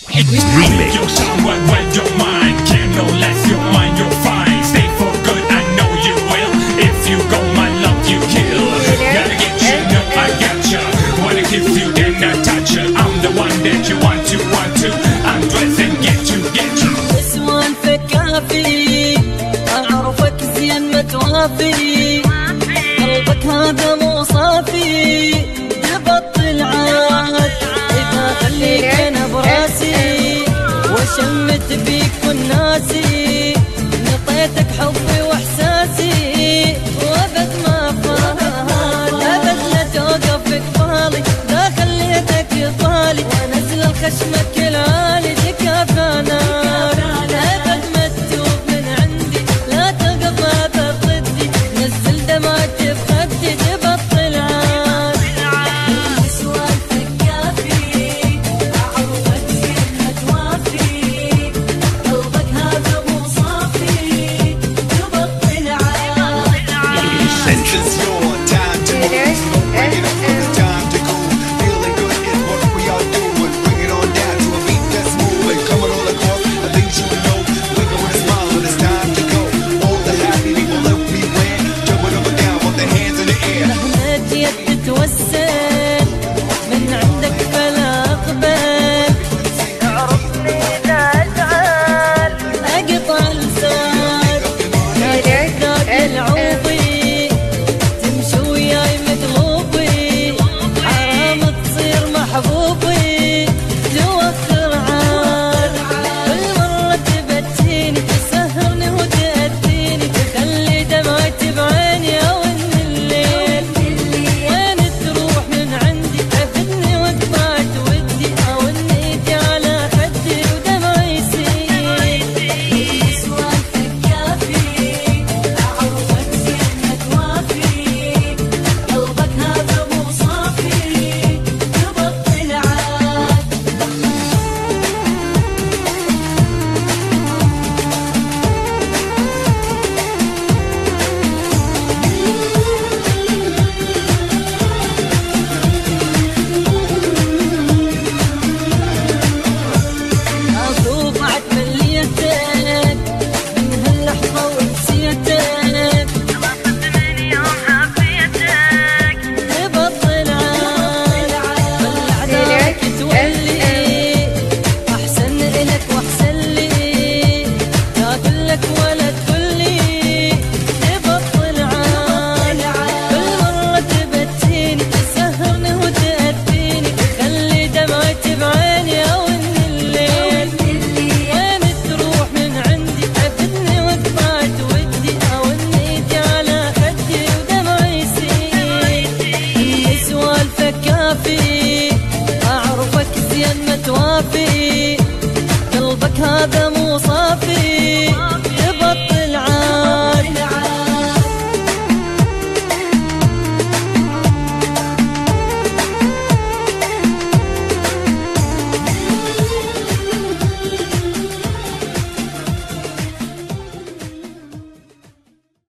Remix. Your someone when your mind can no less your mind you're fine. Stay for good, I know you will. If you go, my love you kill. Gotta get you, no I got you. Wanna kiss you, then I touch you. I'm the one that you want to undress and get you. اسوى الفكافي اعرفك زين ما توافي قلبك هذا مو صافي تبطل عاد اذا خليك